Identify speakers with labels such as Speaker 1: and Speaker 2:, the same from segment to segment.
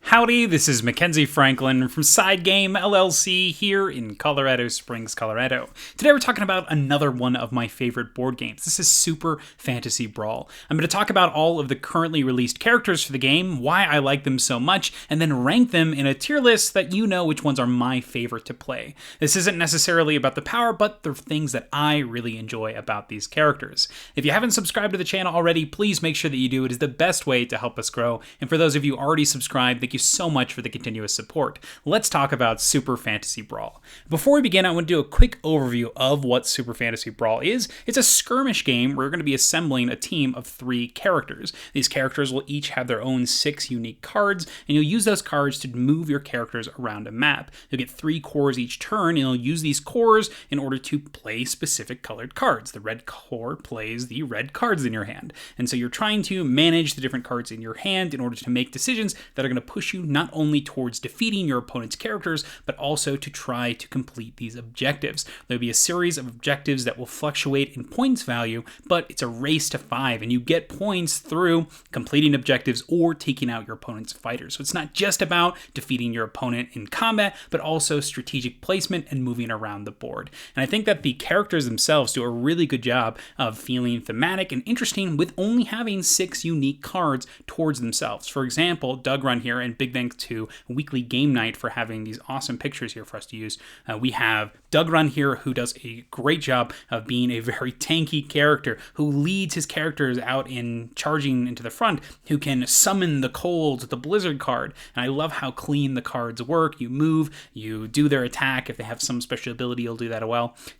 Speaker 1: Howdy, this is Mackenzie Franklin from SideGame LLC here in Colorado Springs, Colorado. Today we're talking about another one of my favorite board games. This is Super Fantasy Brawl. I'm going to talk about all of the currently released characters for the game, why I like them so much, and then rank them in a tier list that you know which ones are my favorite to play. This isn't necessarily about the power, but the things that I really enjoy about these characters. If you haven't subscribed to the channel already, please make sure that you do. It is the best way to help us grow. And for those of you already subscribed, thank you so much for the continuous support. Let's talk about Super Fantasy Brawl. Before we begin, I want to do a quick overview of what Super Fantasy Brawl is. It's a skirmish game where we're going to be assembling a team of 3 characters. These characters will each have their own 6 unique cards, and you'll use those cards to move your characters around a map. You'll get 3 cores each turn, and you'll use these cores in order to play specific colored cards. The red core plays the red cards in your hand, and so you're trying to manage the different cards in your hand in order to make decisions that are going to push you not only towards defeating your opponent's characters, but also to try to complete these objectives. There'll be a series of objectives that will fluctuate in points value, but it's a race to 5, and you get points through completing objectives or taking out your opponent's fighters. So it's not just about defeating your opponent in combat, but also strategic placement and moving around the board. And I think that the characters themselves do a really good job of feeling thematic and interesting with only having 6 unique cards towards themselves. For example, Dugrun here, and big thanks to Weekly Game Night for having these awesome pictures here for us to use. We have Dugrun here, who does a great job of being a very tanky character, who leads his characters out in charging into the front, who can summon the cold with the blizzard card. And I love how clean the cards work. You move, you do their attack. If they have some special ability, you'll do that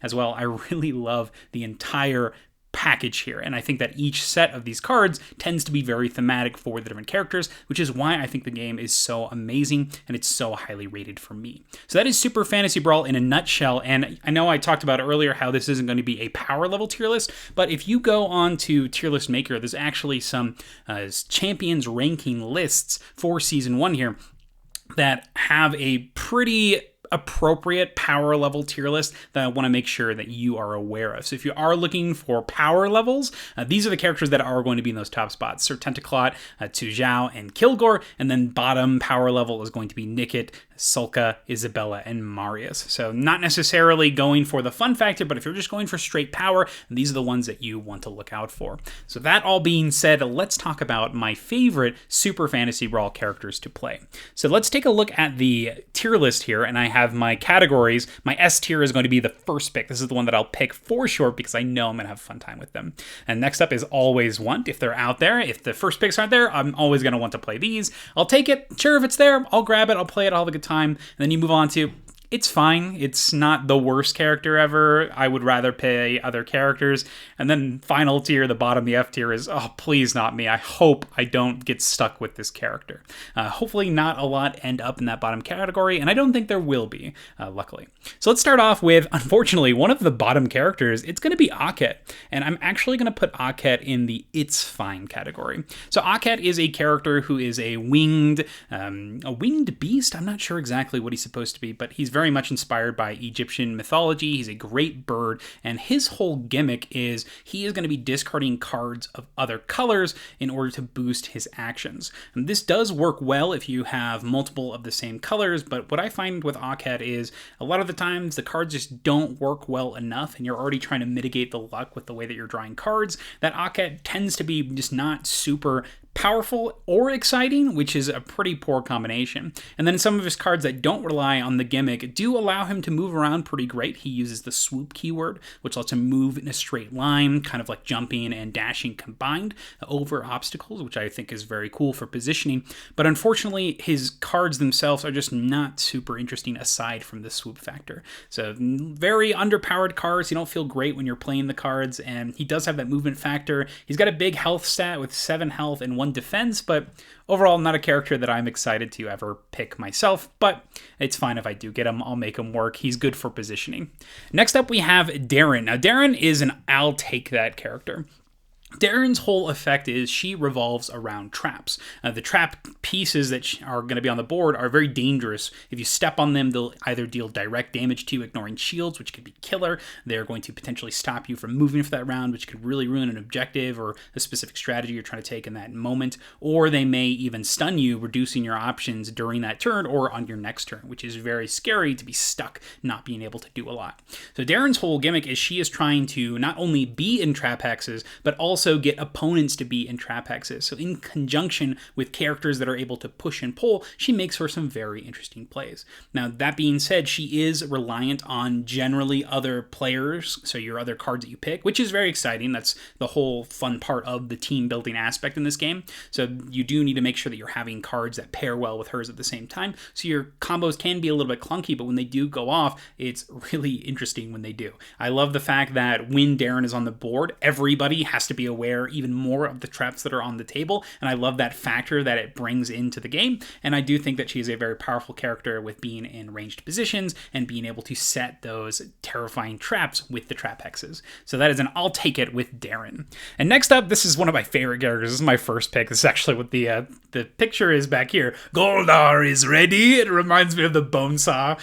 Speaker 1: as well. I really love the entire package here, and I think that each set of these cards tends to be very thematic for the different characters, which is why I think the game is so amazing and it's so highly rated for me. So that is Super Fantasy Brawl in a nutshell, and I know I talked about earlier how this isn't going to be a power level tier list, but if you go on to Tier List Maker, there's actually some champions ranking lists for Season 1 here that have a pretty appropriate power level tier list that I want to make sure that you are aware of. So if you are looking for power levels, these are the characters that are going to be in those top spots. So Tentaclot, Tzu Xiao, and Kilgore, and then bottom power level is going to be Nikkit, Sulka, Izabella, and Mariusz. So not necessarily going for the fun factor, but if you're just going for straight power, these are the ones that you want to look out for. So that all being said, let's talk about my favorite Super Fantasy Brawl characters to play. So let's take a look at the tier list here, and I have my categories. My S tier is going to be the first pick. This is the one that I'll pick for sure because I know I'm going to have a fun time with them. And next up is Always Want. If they're out there, if the first picks aren't there, I'm always going to want to play these. I'll take it. Sure, if it's there, I'll grab it. I'll play it. I'll have a good time. And then you move on to it's fine. It's not the worst character ever. I would rather play other characters. And then final tier, the bottom, the F tier is, oh, please not me. I hope I don't get stuck with this character. Hopefully not a lot end up in that bottom category, and I don't think there will be, luckily. So let's start off with, unfortunately, one of the bottom characters. It's going to be Ahket, and I'm actually going to put Ahket in the it's fine category. So Ahket is a character who is a winged beast. I'm not sure exactly what he's supposed to be, but he's very much inspired by Egyptian mythology. He's a great bird, and his whole gimmick is he is going to be discarding cards of other colors in order to boost his actions. And this does work well if you have multiple of the same colors, but what I find with Ahket is a lot of the times the cards just don't work well enough, and you're already trying to mitigate the luck with the way that you're drawing cards. That Ahket tends to be just not super powerful or exciting, which is a pretty poor combination. And then some of his cards that don't rely on the gimmick do allow him to move around pretty great. He uses the swoop keyword, which lets him move in a straight line, kind of like jumping and dashing combined over obstacles, which I think is very cool for positioning. But unfortunately, his cards themselves are just not super interesting aside from the swoop factor. So very underpowered cards. You don't feel great when you're playing the cards, and he does have that movement factor. He's got a big health stat with 7 health and 1 defense, but overall not a character that I'm excited to ever pick myself, but it's fine if I do get him. I'll make him work. He's good for positioning. Next up we have Derryn. Now Derryn is an I'll take that character. Derryn's whole effect is she revolves around traps. The trap pieces that are going to be on the board are very dangerous. If you step on them, they'll either deal direct damage to you, ignoring shields, which could be killer. They're going to potentially stop you from moving for that round, which could really ruin an objective or a specific strategy you're trying to take in that moment. Or they may even stun you, reducing your options during that turn or on your next turn, which is very scary to be stuck not being able to do a lot. So Derryn's whole gimmick is she is trying to not only be in trap hexes, but also get opponents to be in trap hexes. So in conjunction with characters that are able to push and pull, she makes for some very interesting plays. Now, that being said, she is reliant on generally other players, so your other cards that you pick, which is very exciting. That's the whole fun part of the team building aspect in this game. So you do need to make sure that you're having cards that pair well with hers at the same time. So your combos can be a little bit clunky, but when they do go off, it's really interesting when they do. I love the fact that when Derryn is on the board, everybody has to be aware even more of the traps that are on the table, and I love that factor that it brings into the game. And I do think that she is a very powerful character with being in ranged positions and being able to set those terrifying traps with the trap hexes. So that is an I'll take it with Derryn. And next up, this is one of my favorite characters. This is my first pick. This is actually what the picture is back here. Goldar is ready. It reminds me of the Bonesaw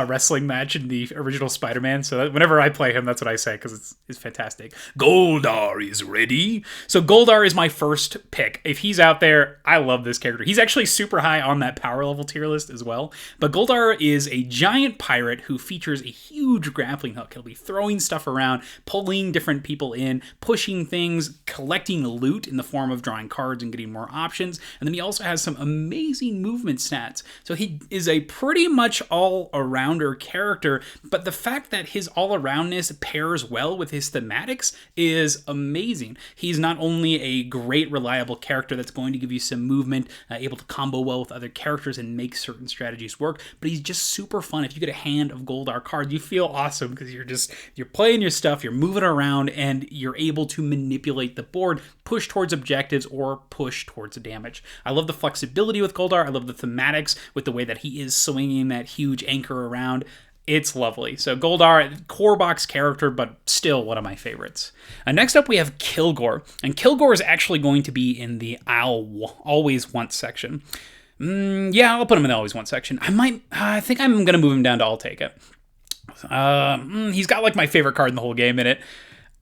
Speaker 1: wrestling match in the original Spider-Man. So whenever I play him, that's what I say because it's fantastic. Goldar is ready. So Goldar is my first pick. If he's out there, I love this character. He's actually super high on that power level tier list as well. But Goldar is a giant pirate who features a huge grappling hook. He'll be throwing stuff around, pulling different people in, pushing things, collecting loot in the form of drawing cards and getting more options. And then he also has some amazing movement stats. So he is a pretty much all-arounder character, but the fact that his all-aroundness pairs well with his thematics is amazing. He's not only a great, reliable character that's going to give you some movement, able to combo well with other characters and make certain strategies work, but he's just super fun. If you get a hand of Goldar cards, you feel awesome because you're playing your stuff, you're moving around, and you're able to manipulate the board, push towards objectives, or push towards damage. I love the flexibility with Goldar. I love the thematics with the way that he is swinging that huge anchor around. It's lovely. So Goldar, core box character, but still one of my favorites. Next up, we have Kilgore. And Kilgore is actually going to be in the I'll always want section. Yeah, I'll put him in the always want section. I think I'm going to move him down to I'll take it. He's got like my favorite card in the whole game in it.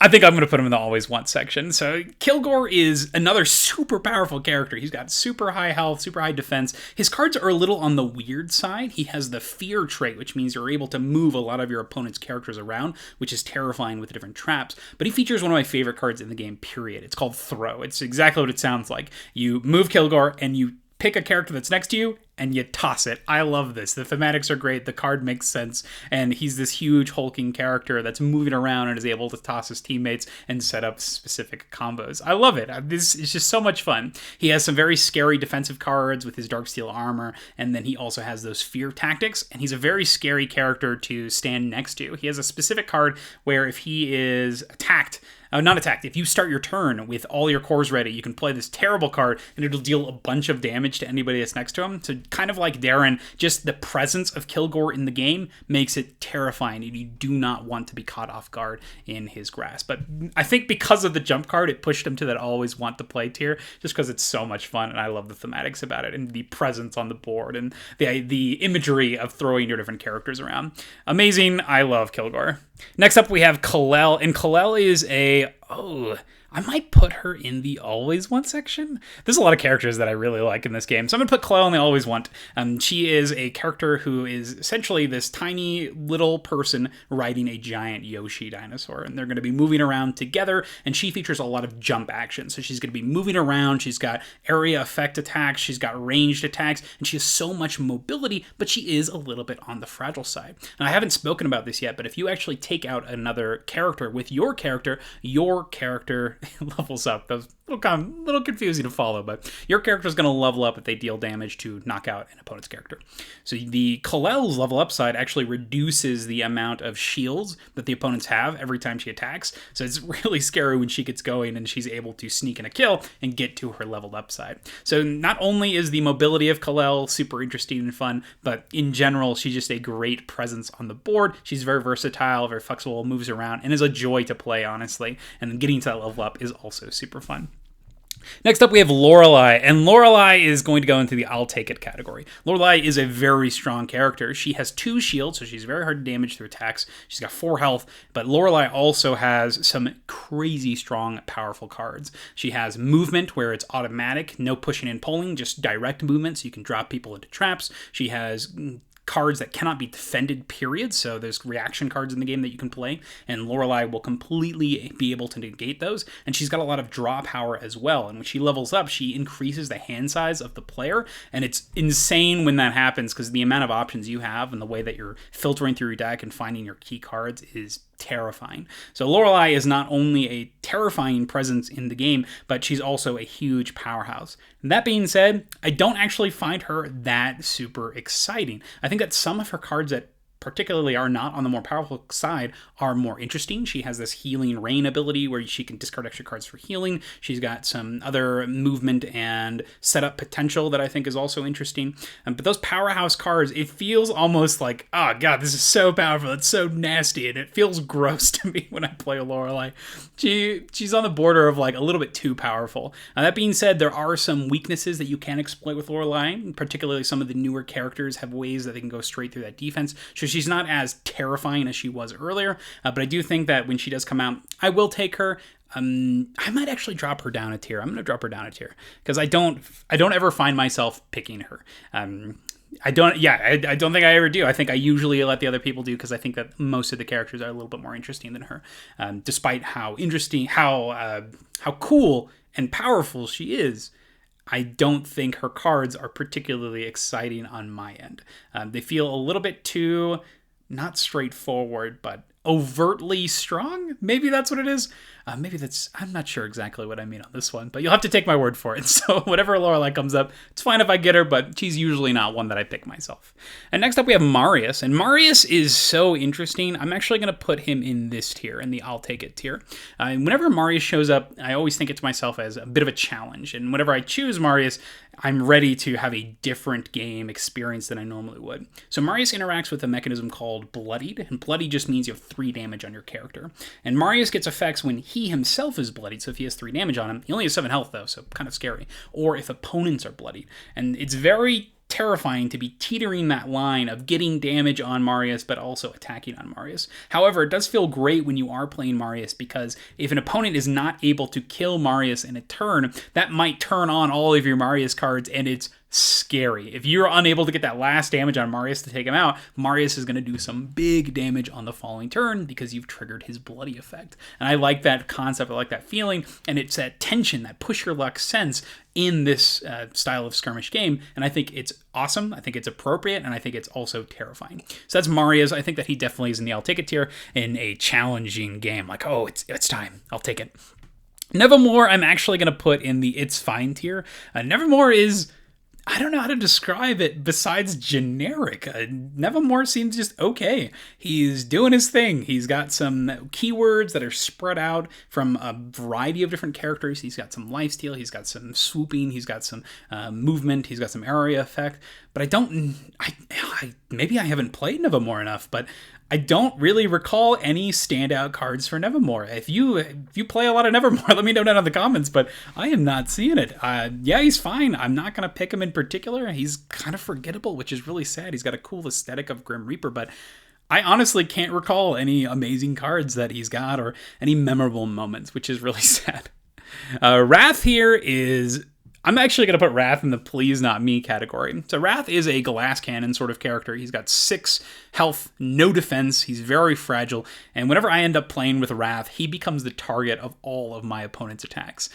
Speaker 1: I think I'm going to put him in the always want section. So Kilgore is another super powerful character. He's got super high health, super high defense. His cards are a little on the weird side. He has the fear trait, which means you're able to move a lot of your opponent's characters around, which is terrifying with the different traps. But he features one of my favorite cards in the game, period. It's called Throw. It's exactly what it sounds like. You move Kilgore and you pick a character that's next to you and you toss it. I love this. The thematics are great. The card makes sense. And he's this huge hulking character that's moving around and is able to toss his teammates and set up specific combos. I love it. This is just so much fun. He has some very scary defensive cards with his dark steel armor. And then he also has those fear tactics. And he's a very scary character to stand next to. He has a specific card where if he is attacked, not attacked. If you start your turn with all your cores ready, you can play this terrible card and it'll deal a bunch of damage to anybody that's next to him. So kind of like Derryn, just the presence of Kilgore in the game makes it terrifying and you do not want to be caught off guard in his grasp. But I think because of the jump card, it pushed him to that always want to play tier just because it's so much fun and I love the thematics about it and the presence on the board and the imagery of throwing your different characters around. Amazing. I love Kilgore. Next up, we have Kol'el, and Kol'el is I might put her in the always want section. There's a lot of characters that I really like in this game, so I'm going to put Kol'el in the always want. She is a character who is essentially this tiny little person riding a giant Yoshi dinosaur, and they're going to be moving around together, and she features a lot of jump action. So she's going to be moving around, she's got area effect attacks, she's got ranged attacks, and she has so much mobility, but she is a little bit on the fragile side. And I haven't spoken about this yet, but if you actually take out another character with your character levels up. little confusing to follow, but your character is going to level up if they deal damage to knock out an opponent's character. So the Kol'el's level up side actually reduces the amount of shields that the opponents have every time she attacks. So it's really scary when she gets going and she's able to sneak in a kill and get to her leveled up side. So not only is the mobility of Kol'el super interesting and fun, but in general, she's just a great presence on the board. She's very versatile, very flexible, moves around, and is a joy to play, honestly. And getting to that level up is also super fun. Next up, we have Loralei, and Loralei is going to go into the I'll take it category. Loralei is a very strong character. She has 2 shields, so she's very hard to damage through attacks. She's got 4 health, but Loralei also has some crazy strong, powerful cards. She has movement, where it's automatic, no pushing and pulling, just direct movement, so you can drop people into traps. She has cards that cannot be defended, period. So there's reaction cards in the game that you can play, and Loralei will completely be able to negate those. And she's got a lot of draw power as well. And when she levels up, she increases the hand size of the player. And it's insane when that happens, because the amount of options you have and the way that you're filtering through your deck and finding your key cards is terrifying. So Loralei is not only a terrifying presence in the game, but she's also a huge powerhouse. That being said, I don't actually find her that super exciting. I think that some of her cards that particularly are not on the more powerful side are more interesting. She has this healing rain ability where she can discard extra cards for healing. She's got some other movement and setup potential that I think is also interesting. But those powerhouse cards, it feels almost like, oh god, this is so powerful. It's so nasty, and it feels gross to me when I play a Loralei. She's on the border of like a little bit too powerful. That being said, there are some weaknesses that you can exploit with Loralei. Particularly some of the newer characters have ways that they can go straight through that defense. So she's not as terrifying as she was earlier, but I do think that when she does come out, I will take her. I might actually drop her down a tier. I'm going to drop her down a tier because I don't ever find myself picking her. I don't think I ever do. I think I usually let the other people do because I think that most of the characters are a little bit more interesting than her, despite how interesting, how cool and powerful she is. I don't think her cards are particularly exciting on my end. They feel a little bit too, not straightforward, but overtly strong? Maybe that's what it is. I'm not sure exactly what I mean on this one, but you'll have to take my word for it. So whatever Loralei comes up, it's fine if I get her, but she's usually not one that I pick myself. And next up we have Mariusz, and Mariusz is so interesting. I'm actually going to put him in this tier, in the I'll take it tier. Whenever Mariusz shows up, I always think it to myself as a bit of a challenge, and whenever I choose Mariusz, I'm ready to have a different game experience than I normally would. So Mariusz interacts with a mechanism called Bloodied, and Bloodied just means you have 3 damage on your character. And Mariusz gets effects when he himself is bloodied, so if he has 3 damage on him, he only has 7 health though, so kind of scary. Or if opponents are bloodied. And it's very terrifying to be teetering that line of getting damage on Mariusz but also attacking on Mariusz. However, it does feel great when you are playing Mariusz because if an opponent is not able to kill Mariusz in a turn, that might turn on all of your Mariusz cards, and it's scary. If you're unable to get that last damage on Mariusz to take him out, Mariusz is going to do some big damage on the following turn because you've triggered his bloody effect. And I like that concept, I like that feeling, and it's that tension, that push your luck sense in this style of skirmish game, and I think it's awesome, I think it's appropriate, and I think it's also terrifying. So that's Mariusz. I think that he definitely is in the I'll take it tier in a challenging game, like, oh, it's time, I'll take it. Nevamore, I'm actually going to put in the it's fine tier. Nevamore is, I don't know how to describe it besides generic. Nevamore seems just okay. He's doing his thing. He's got some keywords that are spread out from a variety of different characters. He's got some lifesteal. He's got some swooping. He's got some movement. He's got some area effect. But maybe I haven't played Nevamore enough, but I don't really recall any standout cards for Nevamore. If you play a lot of Nevamore, let me know down in the comments, but I am not seeing it. Yeah, he's fine. I'm not going to pick him in particular. He's kind of forgettable, which is really sad. He's got a cool aesthetic of Grim Reaper, but I honestly can't recall any amazing cards that he's got or any memorable moments, which is really sad. Wrath here is I'm actually going to put Wrath in the please not me category. So Wrath is a glass cannon sort of character. He's got 6 health, no defense. He's very fragile. And whenever I end up playing with Wrath, he becomes the target of all of my opponent's attacks.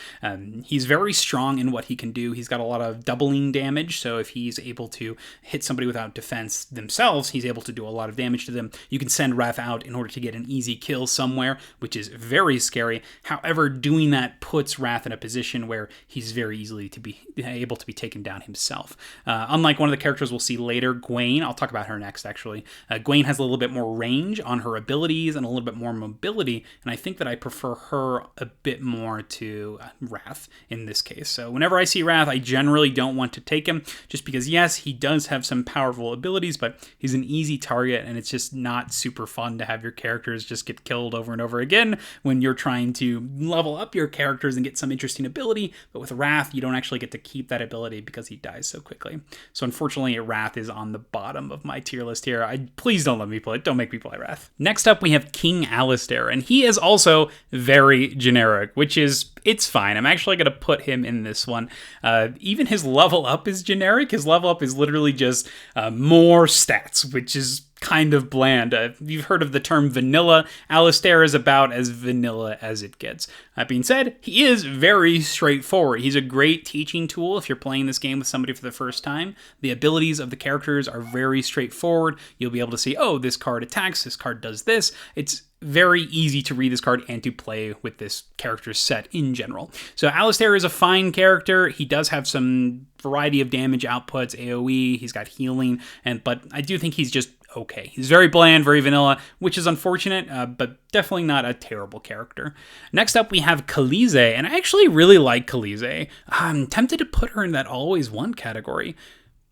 Speaker 1: He's very strong in what he can do. He's got a lot of doubling damage. So if he's able to hit somebody without defense themselves, he's able to do a lot of damage to them. You can send Wrath out in order to get an easy kill somewhere, which is very scary. However, doing that puts Wrath in a position where he's very easily to be able to be taken down himself. Unlike one of the characters we'll see later, Gwen, I'll talk about her next actually. Gwen has a little bit more range on her abilities and a little bit more mobility, and I think that I prefer her a bit more to Wrath in this case. So whenever I see Wrath, I generally don't want to take him, just because yes, he does have some powerful abilities, but he's an easy target, and it's just not super fun to have your characters just get killed over and over again when you're trying to level up your characters and get some interesting ability. But with Wrath, you don't actually get to keep that ability because he dies so quickly. So unfortunately, Wrath is on the bottom of my tier list here. Please don't let me play it. Don't make me play Wrath. Next up, we have King Alistair, and he is also very generic, which is, it's fine. I'm actually going to put him in this one. Even his level up is generic. His level up is literally just more stats, which is kind of bland. You've heard of the term vanilla. Alistair is about as vanilla as it gets. That being said, he is very straightforward. He's a great teaching tool if you're playing this game with somebody for the first time. The abilities of the characters are very straightforward. You'll be able to see, oh, this card attacks, this card does this. It's very easy to read this card and to play with this character set in general. So Alistair is a fine character. He does have some variety of damage outputs, AoE, he's got healing, but I do think he's just okay. He's very bland, very vanilla, which is unfortunate, but definitely not a terrible character. Next up, we have Khalize, and I actually really like Khalize. I'm tempted to put her in that always one category.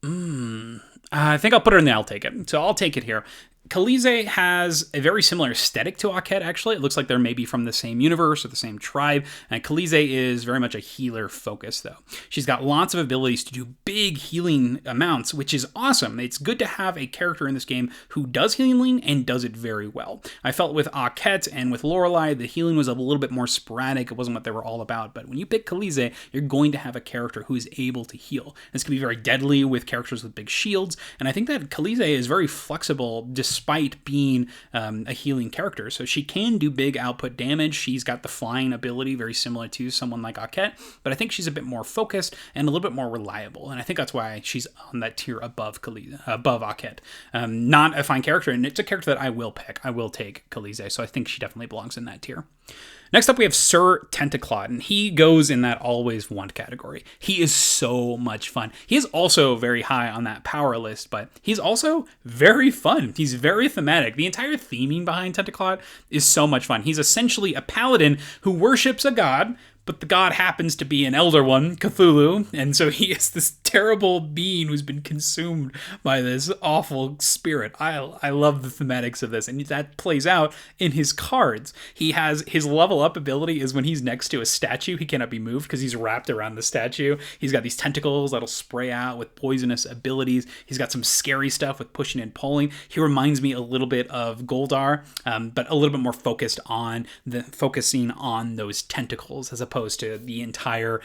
Speaker 1: I think I'll put her in the I'll take it. So I'll take it here. Khalize has a very similar aesthetic to Ahket, actually. It looks like they're maybe from the same universe or the same tribe. And Khalize is very much a healer focus, though. She's got lots of abilities to do big healing amounts, which is awesome. It's good to have a character in this game who does healing and does it very well. I felt with Ahket and with Loralei, the healing was a little bit more sporadic. It wasn't what they were all about. But when you pick Khalize, you're going to have a character who is able to heal. This can be very deadly with characters with big shields. And I think that Khalize is very flexible, despite being a healing character. So she can do big output damage. She's got the flying ability, very similar to someone like Ahket, but I think she's a bit more focused and a little bit more reliable. And I think that's why she's on that tier above Ahket. Not a fine character, and it's a character that I will pick. I will take Khalize, so I think she definitely belongs in that tier. Next up, we have Sir Tentaclot, and he goes in that always want category. He is so much fun. He is also very high on that power list, but he's also very fun. He's very thematic. The entire theming behind Tentaclot is so much fun. He's essentially a paladin who worships a god, but the god happens to be an elder one, Cthulhu, and so he is this terrible being who's been consumed by this awful spirit. I love the thematics of this, and that plays out in his cards. He has his level up ability is when he's next to a statue, he cannot be moved because he's wrapped around the statue. He's got these tentacles that'll spray out with poisonous abilities. He's got some scary stuff with pushing and pulling. He reminds me a little bit of Goldar, but a little bit more focusing on those tentacles as opposed to the entire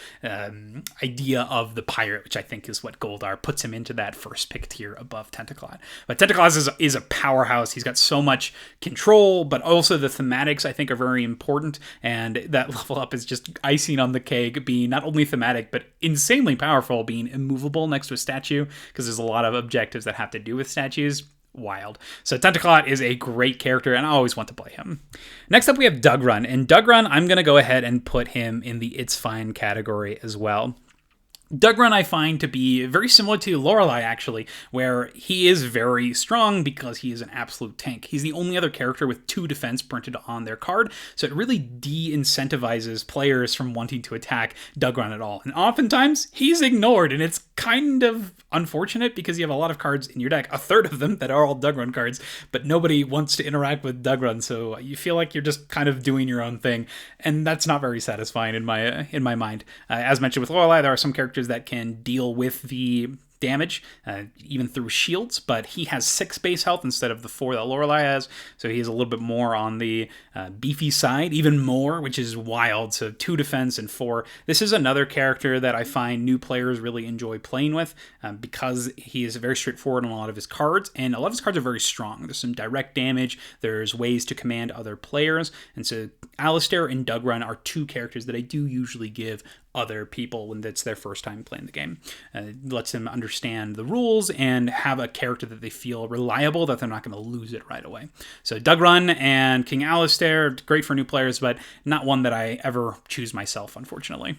Speaker 1: idea of the pirate, which I think is what Goldar puts him into that first pick tier above Tentaclot. But Tentaclot is a powerhouse. He's got so much control, but also the thematics I think are very important, and that level up is just icing on the cake, being not only thematic, but insanely powerful, being immovable next to a statue, because there's a lot of objectives that have to do with statues. Wild. So Tentaclot is a great character, and I always want to play him. Next up, we have Dugrun, and Dugrun, I'm going to go ahead and put him in the It's Fine category as well. Dugrun I find to be very similar to Loralei, actually, where he is very strong because he is an absolute tank. He's the only other character with 2 defense printed on their card, so it really de-incentivizes players from wanting to attack Dugrun at all. And oftentimes, he's ignored, and it's kind of unfortunate because you have a lot of cards in your deck, a third of them that are all Dugrun cards, but nobody wants to interact with Dugrun, so you feel like you're just kind of doing your own thing, and that's not very satisfying in my mind. As mentioned with Loralei, there are some characters that can deal with the damage, even through shields, but he has 6 base health instead of the 4 that Loralei has, so he is a little bit more on the beefy side, even more, which is wild. So 2 defense and 4. This is another character that I find new players really enjoy playing with because he is very straightforward on a lot of his cards, and a lot of his cards are very strong. There's some direct damage, there's ways to command other players, and so Alistair and Dugrun are 2 characters that I do usually give other people when it's their first time playing the game. It lets them understand the rules and have a character that they feel reliable, that they're not going to lose it right away. So Dugrun and King Alistair, great for new players, but not one that I ever choose myself, unfortunately.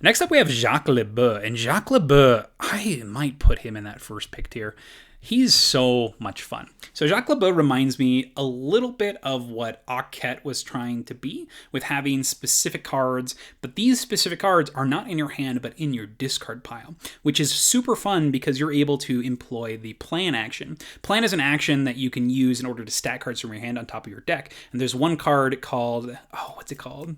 Speaker 1: Next up, we have Jaque Le Beaux, and Jaque Le Beaux, I might put him in that first pick tier. He's so much fun. So Jaque Le Beaux reminds me a little bit of what Ahket was trying to be, with having specific cards, but these specific cards are not in your hand, but in your discard pile, which is super fun because you're able to employ the plan action. Plan is an action that you can use in order to stack cards from your hand on top of your deck. And there's one card called, what's it called?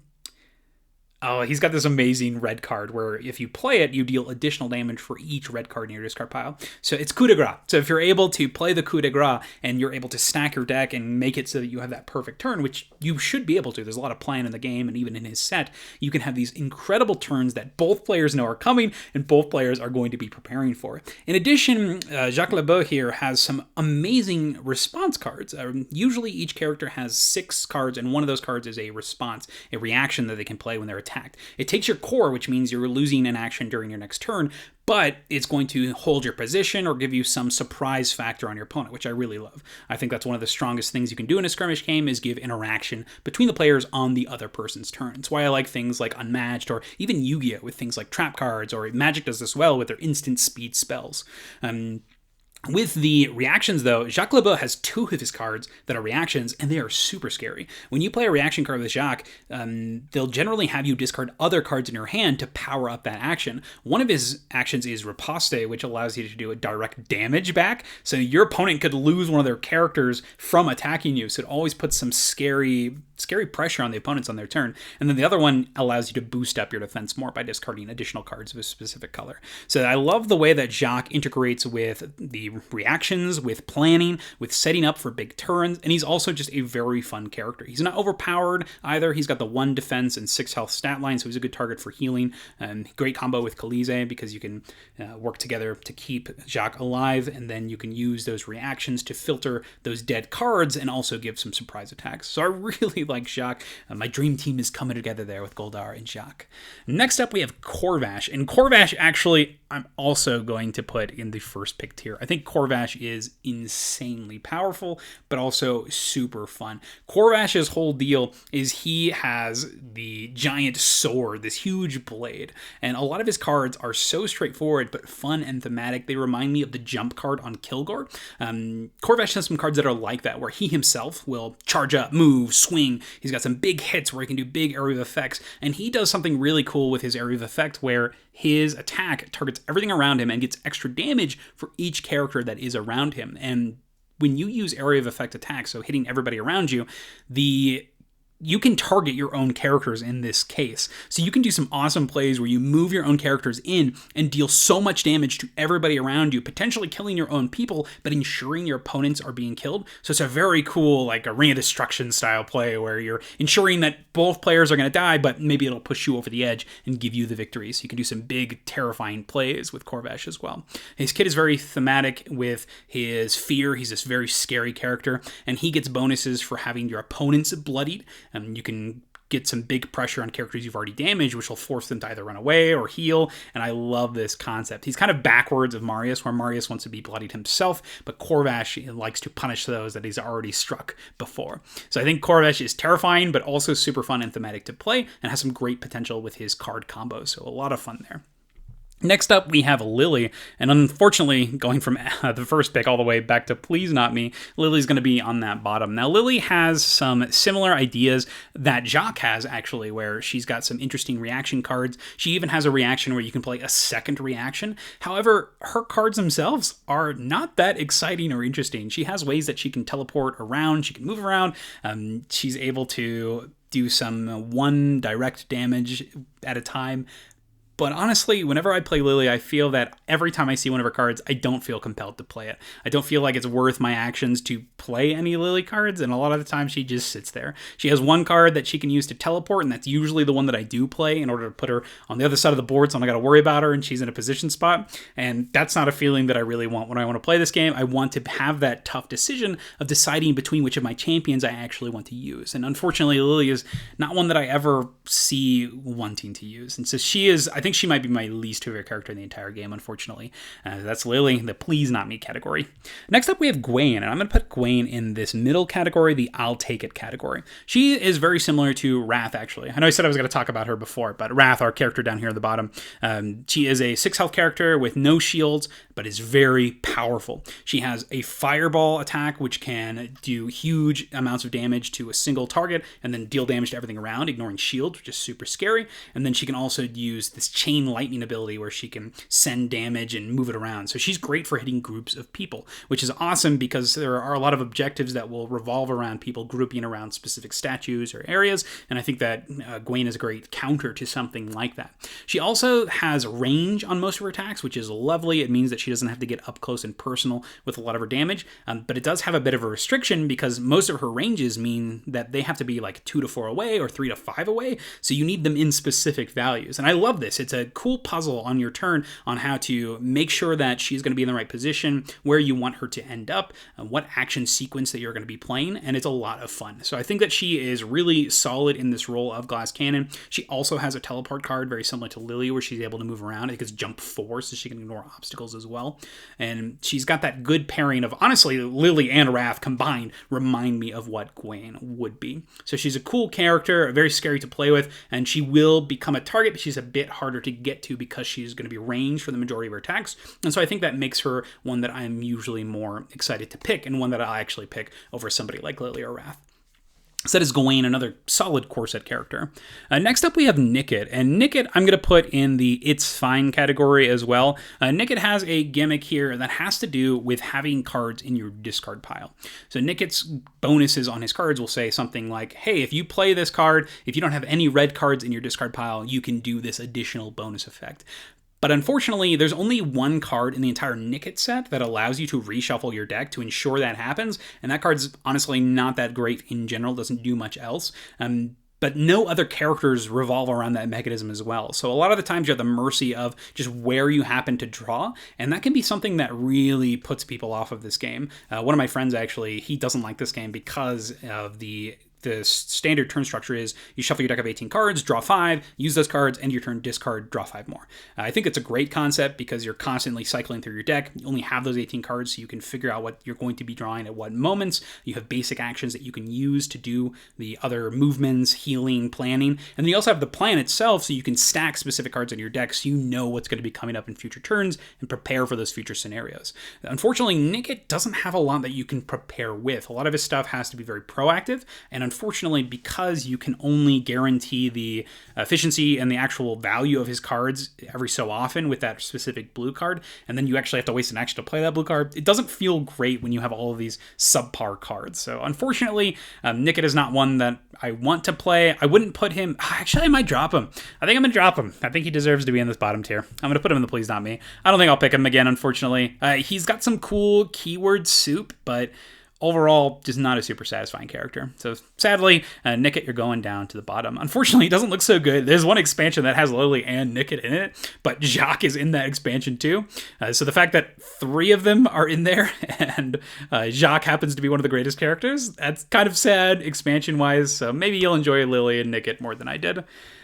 Speaker 1: Oh, he's got this amazing red card where if you play it, you deal additional damage for each red card in your discard pile. So it's coup de grace. So if you're able to play the coup de grace and you're able to stack your deck and make it so that you have that perfect turn, which you should be able to, there's a lot of plan in the game and even in his set, you can have these incredible turns that both players know are coming and both players are going to be preparing for. In addition, Jaque Le Beaux here has some amazing response cards. Usually each character has 6 cards, and one of those cards is a response, a reaction that they can play when they're attacked. It takes your core, which means you're losing an action during your next turn, but it's going to hold your position or give you some surprise factor on your opponent, which I really love. I think that's one of the strongest things you can do in a skirmish game, is give interaction between the players on the other person's turn. It's why I like things like Unmatched, or even Yu-Gi-Oh! With things like trap cards, or Magic does this well with their instant speed spells. With the reactions, though, Jaque Le Beaux has 2 of his cards that are reactions, and they are super scary. When you play a reaction card with Jaque, they'll generally have you discard other cards in your hand to power up that action. One of his actions is Riposte, which allows you to do a direct damage back, so your opponent could lose one of their characters from attacking you, so it always puts some scary pressure on the opponents on their turn. And then the other one allows you to boost up your defense more by discarding additional cards of a specific color. So I love the way that Jaque integrates with the reactions, with planning, with setting up for big turns, and he's also just a very fun character. He's not overpowered either. He's got the 1 defense and 6 health stat line, so he's a good target for healing. Great combo with Khalize because you can work together to keep Jaque alive, and then you can use those reactions to filter those dead cards and also give some surprise attacks. So I really like Jaque. My dream team is coming together there with Goldar and Jaque. Next up, we have Korvash, and Korvash actually I'm also going to put in the first pick tier. I think Korvash is insanely powerful, but also super fun. Korvash's whole deal is he has the giant sword, this huge blade, and a lot of his cards are so straightforward but fun and thematic. They remind me of the jump card on Kilgore. Korvash has some cards that are like that, where he himself will charge up, move, swing. He's got some big hits where he can do big area of effects, and he does something really cool with his area of effect where his attack targets everything around him and gets extra damage for each character that is around him. And when you use area of effect attacks, so hitting everybody around you, you can target your own characters in this case. So you can do some awesome plays where you move your own characters in and deal so much damage to everybody around you, potentially killing your own people, but ensuring your opponents are being killed. So it's a very cool, like a Ring of Destruction style play where you're ensuring that both players are going to die, but maybe it'll push you over the edge and give you the victory. So you can do some big, terrifying plays with Korvash as well. His kit is very thematic with his fear. He's this very scary character, and he gets bonuses for having your opponents bloodied. You can get some big pressure on characters you've already damaged, which will force them to either run away or heal, and I love this concept. He's kind of backwards of Mariusz, where Mariusz wants to be bloodied himself, but Korvash likes to punish those that he's already struck before. So I think Korvash is terrifying, but also super fun and thematic to play, and has some great potential with his card combos, so a lot of fun there. Next up, we have Lily, and unfortunately, going from the first pick all the way back to Please Not Me, Lily's going to be on that bottom. Now, Lily has some similar ideas that Jaque has, actually, where she's got some interesting reaction cards. She even has a reaction where you can play a second reaction. However, her cards themselves are not that exciting or interesting. She has ways that she can teleport around, she can move around, she's able to do some one direct damage at a time, But honestly, whenever I play Lily, I feel that every time I see one of her cards, I don't feel compelled to play it. I don't feel like it's worth my actions to play any Lily cards, and a lot of the time she just sits there. She has one card that she can use to teleport, and that's usually the one that I do play in order to put her on the other side of the board, so I'm not going to worry about her and she's in a position spot. And that's not a feeling that I really want when I want to play this game. I want to have that tough decision of deciding between which of my champions I actually want to use. And unfortunately, Lily is not one that I ever see wanting to use. And so she is, I think she might be my least favorite character in the entire game, unfortunately. That's Lily, the please not me category. Next up, we have Gwen, and I'm going to put Gwen in this middle category, the I'll take it category. She is very similar to Wrath, actually. I know I said I was going to talk about her before, but Wrath, our character down here at the bottom, she is a 6 health character with no shields, but is very powerful. She has a fireball attack, which can do huge amounts of damage to a single target and then deal damage to everything around, ignoring shields, which is super scary. And then she can also use this chain lightning ability where she can send damage and move it around. So she's great for hitting groups of people, which is awesome because there are a lot of objectives that will revolve around people grouping around specific statues or areas. And I think that Gwen is a great counter to something like that. She also has range on most of her attacks, which is lovely. It means that she doesn't have to get up close and personal with a lot of her damage, but it does have a bit of a restriction because most of her ranges mean that they have to be like 2 to 4 away or 3 to 5 away, so you need them in specific values. And I love this. It's a cool puzzle on your turn on how to make sure that she's going to be in the right position, where you want her to end up, what action sequence that you're going to be playing, and it's a lot of fun. So I think that she is really solid in this role of Glass Cannon. She also has a teleport card very similar to Lily where she's able to move around. I think it's jump 4, so she can ignore obstacles as well. And she's got that good pairing of, honestly, Lily and Wrath combined remind me of what Gwen would be. So she's a cool character, very scary to play with, and she will become a target, but she's a bit harder to get to because she's going to be ranged for the majority of her attacks. And so I think that makes her one that I'm usually more excited to pick, and one that I'll actually pick over somebody like Lily or Wrath. So that is Gawain, another solid core set character. Next up, we have Nikkit. And Nikkit, I'm going to put in the It's Fine category as well. Nikkit has a gimmick here that has to do with having cards in your discard pile. So Nikkit's bonuses on his cards will say something like, hey, if you play this card, if you don't have any red cards in your discard pile, you can do this additional bonus effect. But unfortunately, there's only one card in the entire Nikkit set that allows you to reshuffle your deck to ensure that happens, and that card's honestly not that great in general, doesn't do much else. But no other characters revolve around that mechanism as well. So a lot of the times you're at the mercy of just where you happen to draw, and that can be something that really puts people off of this game. One of my friends, actually, he doesn't like this game because of the standard turn structure is you shuffle your deck of 18 cards, draw 5, use those cards, end your turn, discard, draw 5 more. I think it's a great concept because you're constantly cycling through your deck. You only have those 18 cards, so you can figure out what you're going to be drawing at what moments. You have basic actions that you can use to do the other movements, healing, planning. And then you also have the plan itself, so you can stack specific cards in your deck so you know what's going to be coming up in future turns and prepare for those future scenarios. Unfortunately, Nikkit doesn't have a lot that you can prepare with. A lot of his stuff has to be very proactive, and unfortunately, because you can only guarantee the efficiency and the actual value of his cards every so often with that specific blue card, and then you actually have to waste an action to play that blue card, it doesn't feel great when you have all of these subpar cards. So unfortunately, Nikkit is not one that I want to play. I wouldn't put him... Actually, I might drop him. I think I'm going to drop him. I think he deserves to be in this bottom tier. I'm going to put him in the Please Not Me. I don't think I'll pick him again, unfortunately. He's got some cool keyword soup, but overall, just not a super satisfying character. So sadly, Nikkit, you're going down to the bottom. Unfortunately, it doesn't look so good. There's one expansion that has Lily and Nikkit in it, but Jaque is in that expansion too. So the fact that 3 of them are in there and Jaque happens to be one of the greatest characters, that's kind of sad expansion-wise. So maybe you'll enjoy Lily and Nikkit more than I did.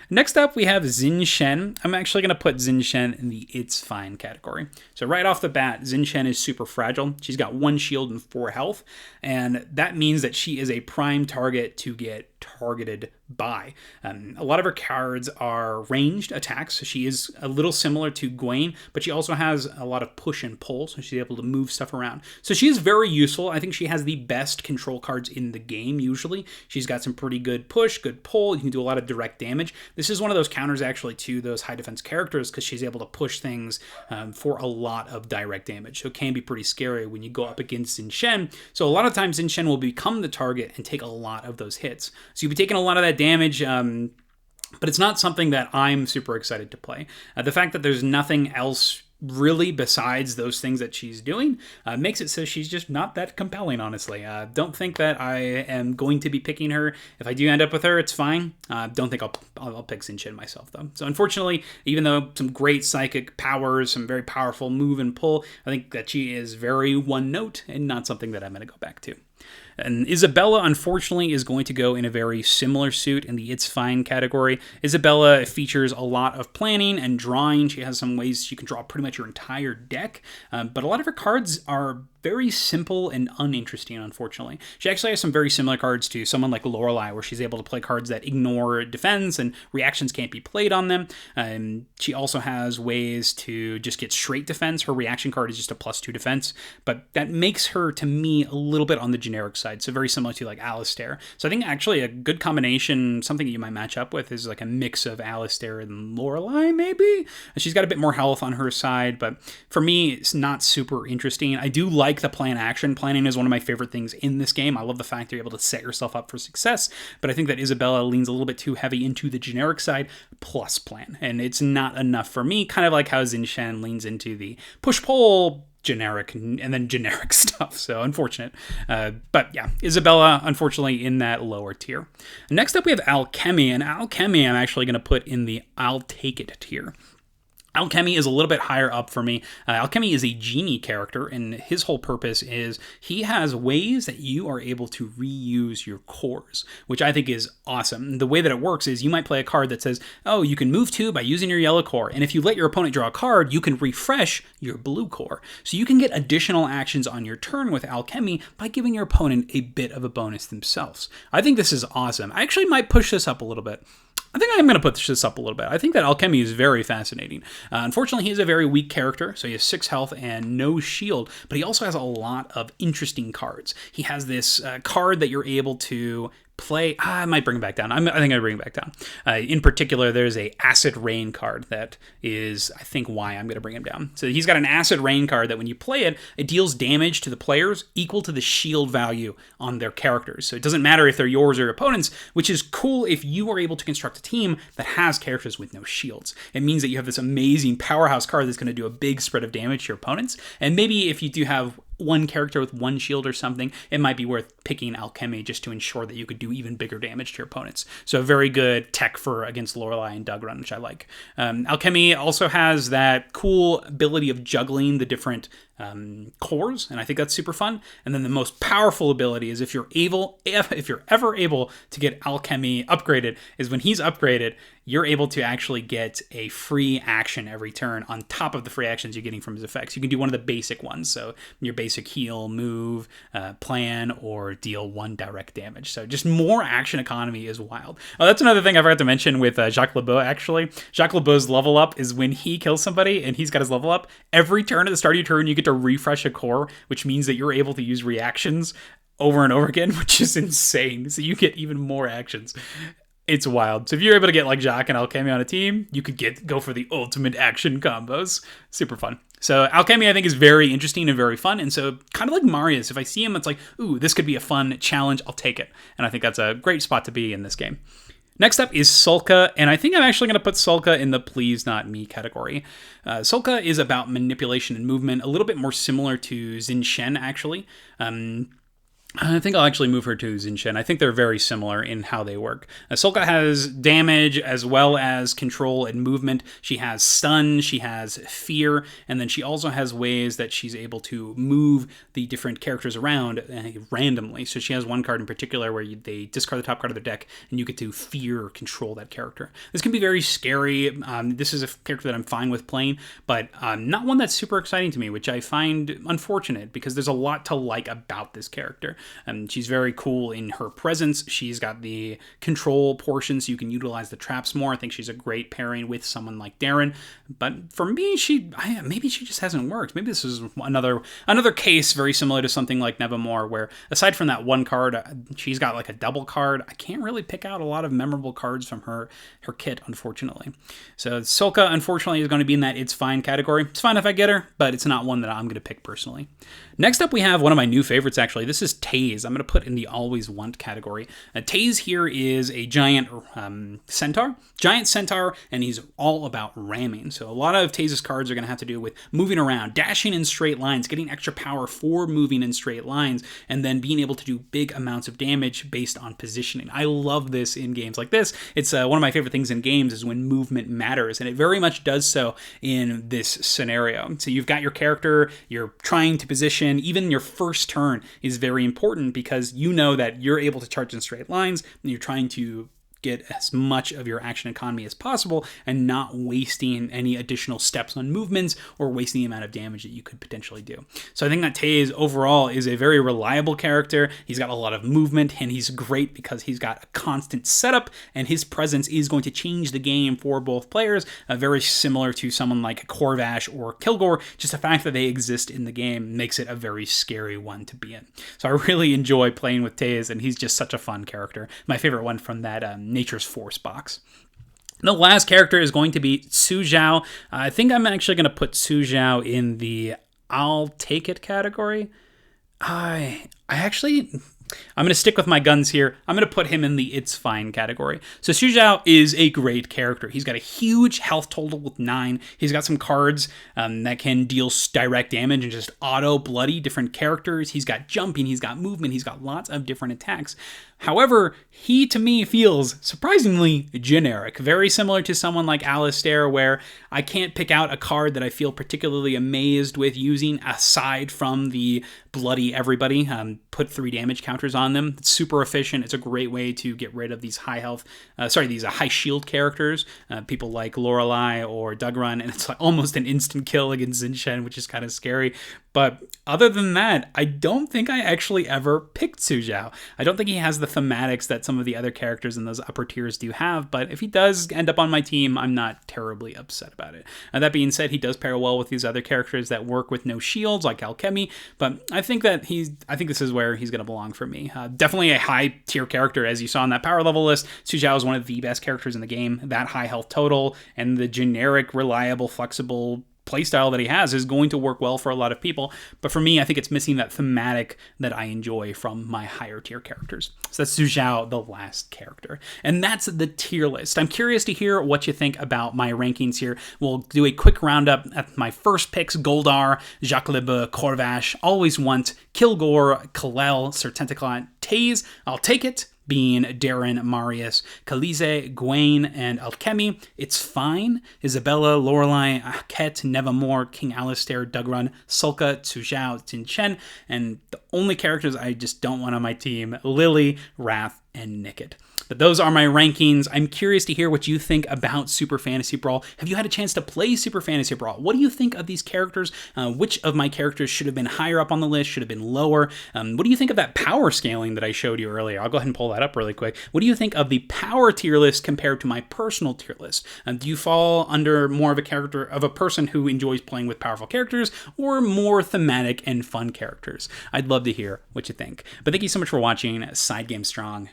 Speaker 1: Next up, we have Xinshien. I'm actually going to put Xinshien in the It's Fine category. So right off the bat, Xinshien is super fragile. She's got 1 shield and 4 health, and that means that she is a prime target to get targeted by. A lot of her cards are ranged attacks, so she is a little similar to Gwen, but she also has a lot of push and pull, so she's able to move stuff around. So she is very useful. I think she has the best control cards in the game, usually. She's got some pretty good push, good pull. You can do a lot of direct damage. This is one of those counters, actually, to those high defense characters, because she's able to push things for a lot of direct damage. So it can be pretty scary when you go up against Xinshien. So a lot of times, Xinshien will become the target and take a lot of those hits. So you'll be taking a lot of that damage but it's not something that I'm super excited to play. The fact that there's nothing else really besides those things that she's doing makes it so she's just not that compelling, honestly. Don't think that I am going to be picking her. If I do end up with her, it's fine. Don't think I'll pick Xinshien myself, though. So unfortunately, even though some great psychic powers, some very powerful move and pull, I think that she is very one note and not something that I'm going to go back to. And Izabella, unfortunately, is going to go in a very similar suit in the It's Fine category. Izabella features a lot of planning and drawing. She has some ways she can draw pretty much your entire deck, but a lot of her cards are very simple and uninteresting, unfortunately. She actually has some very similar cards to someone like Loralei, where she's able to play cards that ignore defense and reactions can't be played on them. She also has ways to just get straight defense. Her reaction card is just a +2 defense, but that makes her, to me, a little bit on the generic side, so very similar to like Alistair. So I think actually a good combination, something that you might match up with, is like a mix of Alistair and Loralei, maybe? She's got a bit more health on her side, but for me, it's not super interesting. I do like the plan action. Planning is one of my favorite things in this game. I love the fact that you're able to set yourself up for success, but I think that Izabella leans a little bit too heavy into the generic side plus plan, and it's not enough for me, kind of like how Xinshien leans into the push-pull generic and then generic stuff. So unfortunate. But yeah, Izabella, unfortunately, in that lower tier. Next up, we have Alchemy, and Alchemy I'm actually going to put in the I'll take it tier. Alchemy is a little bit higher up for me. Alchemy is a genie character, and his whole purpose is he has ways that you are able to reuse your cores, which I think is awesome. The way that it works is you might play a card that says, oh, you can move 2 by using your yellow core, and if you let your opponent draw a card, you can refresh your blue core. So you can get additional actions on your turn with Alchemy by giving your opponent a bit of a bonus themselves. I think this is awesome. I actually might push this up a little bit. I think I'm going to put this up a little bit. I think that Alchemy is very fascinating. Unfortunately, he is a very weak character, so he has 6 health and no shield, but he also has a lot of interesting cards. He has this card that you're able to play. I might bring it back down. I think I bring it back down. In particular, there's a Acid Rain card that is, I think, why I'm going to bring him down. So he's got an Acid Rain card that when you play it, it deals damage to the players equal to the shield value on their characters. So it doesn't matter if they're yours or your opponents, which is cool if you are able to construct a team that has characters with no shields. It means that you have this amazing powerhouse card that's going to do a big spread of damage to your opponents. And maybe if you do have one character with 1 shield or something, it might be worth picking Alchemy just to ensure that you could do even bigger damage to your opponents. So a very good tech for against Loralei and Dugrun, which I like. Alchemy also has that cool ability of juggling the different cores, and I think that's super fun. And then the most powerful ability is if you're ever able to get Alchemy upgraded, is when he's upgraded, you're able to actually get a free action every turn on top of the free actions you're getting from his effects. You can do one of the basic ones, so your basic heal, move, plan, or deal 1 direct damage. So just more action economy is wild. Oh, that's another thing I forgot to mention with Jaque Le Beaux, actually. Jaque Le Beaux' level up is when he kills somebody and he's got his level up, every turn at the start of your turn, you get to refresh a core, which means that you're able to use reactions over and over again, which is insane. So you get even more actions. It's wild. So if you're able to get like Jaque and Alchemy on a team, you could go for the ultimate action combos. Super fun. So Alchemy, I think, is very interesting and very fun. And so kind of like Mariusz, if I see him, it's like, ooh, this could be a fun challenge. I'll take it. And I think that's a great spot to be in this game. Next up is Sulka, and I think I'm actually going to put Sulka in the Please Not Me category. Sulka is about manipulation and movement, a little bit more similar to Xinshien, actually. I think I'll actually move her to Xinshien. I think they're very similar in how they work. Sulka has damage as well as control and movement. She has stun, she has fear, and then she also has ways that she's able to move the different characters around randomly. So she has one card in particular where they discard the top card of their deck, and you get to fear or control that character. This can be very scary. This is a character that I'm fine with playing, but not one that's super exciting to me, which I find unfortunate because there's a lot to like about this character. She's very cool in her presence. She's got the control portion, so you can utilize the traps more. I think she's a great pairing with someone like Derryn. But for me, maybe she just hasn't worked. Maybe this is another case very similar to something like Nevamore, where aside from that one card, she's got like a double card. I can't really pick out a lot of memorable cards from her kit, unfortunately. So Sulka, unfortunately, is going to be in that It's Fine category. It's fine if I get her, but it's not one that I'm going to pick personally. Next up, we have one of my new favorites, actually. This is Taze, I'm going to put in the always want category. Taze here is a giant centaur, and he's all about ramming. So a lot of Taze's cards are going to have to do with moving around, dashing in straight lines, getting extra power for moving in straight lines, and then being able to do big amounts of damage based on positioning. I love this in games like this. It's one of my favorite things in games is when movement matters, and it very much does so in this scenario. So you've got your character, you're trying to position, even your first turn is very important because you know that you're able to charge in straight lines, and you're trying to get as much of your action economy as possible and not wasting any additional steps on movements or wasting the amount of damage that you could potentially do. So I think that Taze overall is a very reliable character. He's got a lot of movement, and he's great because he's got a constant setup, and his presence is going to change the game for both players, very similar to someone like Korvash or Kilgore. Just the fact that they exist in the game makes it a very scary one to be in. So I really enjoy playing with Taze, and he's just such a fun character. My favorite one from that Nature's Force box. The last character is going to be Tzu Xiao. I think I'm actually going to put Tzu Xiao in the I'll take it category. I'm going to stick with my guns here. I'm going to put him in the it's fine category. So Tzu Xiao is a great character. He's got a huge health total with 9. He's got some cards that can deal direct damage and just auto bloody different characters. He's got jumping, he's got movement, he's got lots of different attacks. However, he to me feels surprisingly generic, very similar to someone like Alistair, where I can't pick out a card that I feel particularly amazed with using aside from the bloody everybody, put 3 damage counters on them. It's super efficient. It's a great way to get rid of these high shield characters, people like Loralei or Dugrun, and it's like almost an instant kill against Xinshien, which is kind of scary. But other than that, I don't think I actually ever picked Tzu Xiao. I don't think he has the thematics that some of the other characters in those upper tiers do have, but if he does end up on my team, I'm not terribly upset about it. That being said, he does pair well with these other characters that work with no shields, like Alchemy, but I think this is where he's going to belong for me. Definitely a high tier character, as you saw on that power level list. Tzu Xiao is one of the best characters in the game. That high health total and the generic, reliable, flexible playstyle that he has is going to work well for a lot of people, but for me, I think it's missing that thematic that I enjoy from my higher tier characters. So that's Tzu Xiao, the last character. And that's the tier list. I'm curious to hear what you think about my rankings here. We'll do a quick roundup at my first picks: Goldar, Jaque Le Beaux, Korvash, Always Want, Kilgore, Kol'el, Sir Tentaclot, Taze, I'll Take It, being Derryn, Mariusz, Khalize, Gwen, and Alchemy. It's Fine, Izabella, Loralei, Ahket, Nevamore, King Alistair, Dugrun, Sulka, Tzu Xiao, Xinshien, and the only characters I just don't want on my team: Lily, Wrath, and Nikkit. But those are my rankings. I'm curious to hear what you think about Super Fantasy Brawl. Have you had a chance to play Super Fantasy Brawl? What do you think of these characters? Which of my characters should have been higher up on the list, should have been lower? What do you think of that power scaling that I showed you earlier? I'll go ahead and pull that up really quick. What do you think of the power tier list compared to my personal tier list? Do you fall under more of a person who enjoys playing with powerful characters, or more thematic and fun characters? I'd love to hear what you think. But thank you so much for watching SideGame Strong.